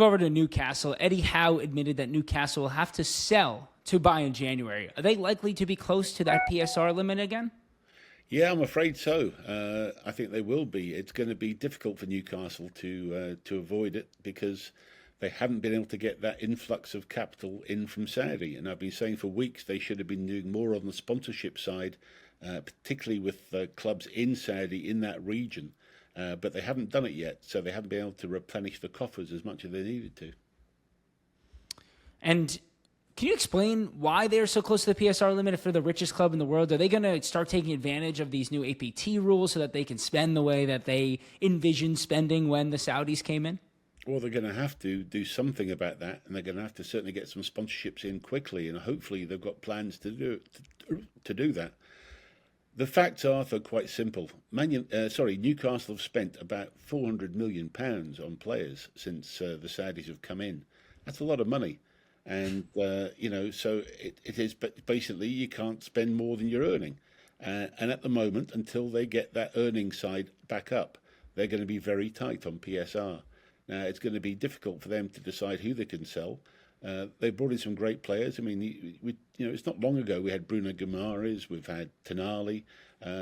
move over to Newcastle. Eddie Howe admitted that Newcastle will have to sell to buy in January. Are they likely to be close to that PSR limit again? Yeah, I'm afraid so. I think they will be. It's going to be difficult for Newcastle to avoid it because they haven't been able to get that influx of capital in from Saudi. And I've been saying for weeks they should have been doing more on the sponsorship side, particularly with clubs in Saudi in that region. But they haven't done it yet, so they haven't been able to replenish the coffers as much as they needed to. And can you explain why they're so close to the PSR limit if they're the richest club in the world? Are they going to start taking advantage of these new APT rules so that they can spend the way that they envisioned spending when the Saudis came in? Well, they're going to have to do something about that, and they're going to have to certainly get some sponsorships in quickly, and hopefully they've got plans to do that. The facts are, though, quite simple. Newcastle have spent about £400 million on players since the Saudis have come in. That's a lot of money. And, so it is, but basically you can't spend more than you're earning. And at the moment, until they get that earning side back up, they're going to be very tight on PSR. Now, it's going to be difficult for them to decide who they can sell. They brought in some great players. I mean, it's not long ago we had Bruno Guimaraes, we've had Tonali,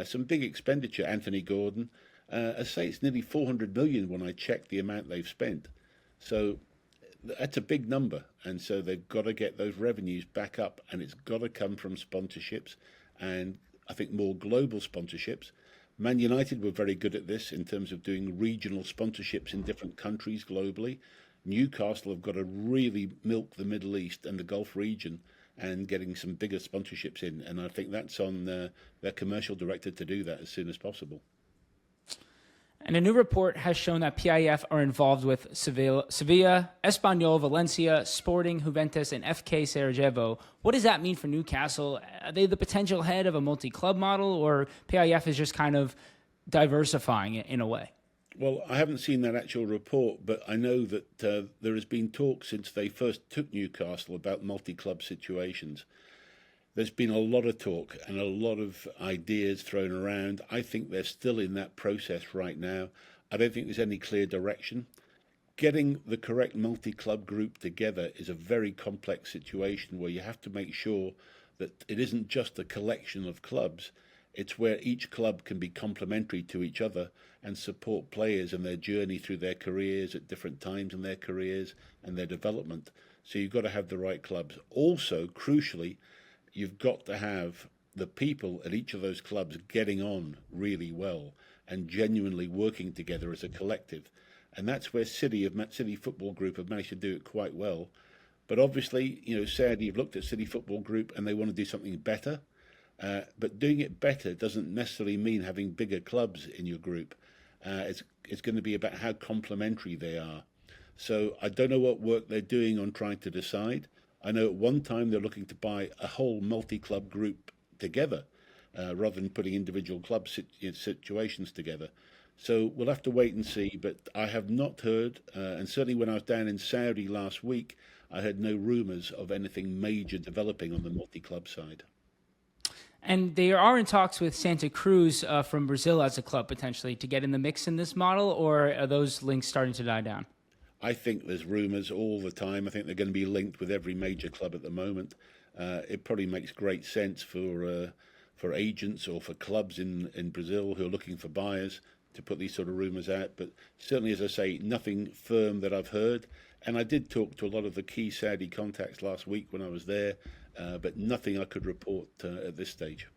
some big expenditure, Anthony Gordon. I say it's nearly 400 million when I checked the amount they've spent. So that's a big number, and so they've got to get those revenues back up, and it's got to come from sponsorships, and I think more global sponsorships. Man United were very good at this in terms of doing regional sponsorships in different countries globally. Newcastle have got to really milk the Middle East and the Gulf region and getting some bigger sponsorships in, and I think that's on their commercial director to do that as soon as possible. And a new report has shown that PIF are involved with Sevilla, Espanyol, Valencia, Sporting, Juventus, and FK Sarajevo. What does that mean for Newcastle? Are they the potential head of a multi-club model, or PIF is just kind of diversifying it in a way? Well, I haven't seen that actual report, but I know that there has been talk since they first took Newcastle about multi-club situations. There's been a lot of talk and a lot of ideas thrown around. I think they're still in that process right now. I don't think there's any clear direction. Getting the correct multi-club group together is a very complex situation where you have to make sure that it isn't just a collection of clubs. It's where each club can be complementary to each other and support players in their journey through their careers at different times in their careers and their development. So you've got to have the right clubs. Also, crucially, you've got to have the people at each of those clubs getting on really well and genuinely working together as a collective. And that's where City Football Group have managed to do it quite well. But obviously, Saudi have looked at City Football Group and they want to do something better. But doing it better doesn't necessarily mean having bigger clubs in your group. It's going to be about how complementary they are. So I don't know what work they're doing on trying to decide. I know at one time they're looking to buy a whole multi-club group together, rather than putting individual club situations together. So we'll have to wait and see. But I have not heard, and certainly when I was down in Saudi last week, I heard no rumours of anything major developing on the multi-club side. And they are in talks with Santa Cruz from Brazil as a club potentially to get in the mix in this model, or are those links starting to die down? I think there's rumours all the time. I think they're going to be linked with every major club at the moment. It probably makes great sense for agents or for clubs in Brazil who are looking for buyers to put these sort of rumours out. But certainly, as I say, nothing firm that I've heard. And I did talk to a lot of the key Saudi contacts last week when I was there, but nothing I could report at this stage.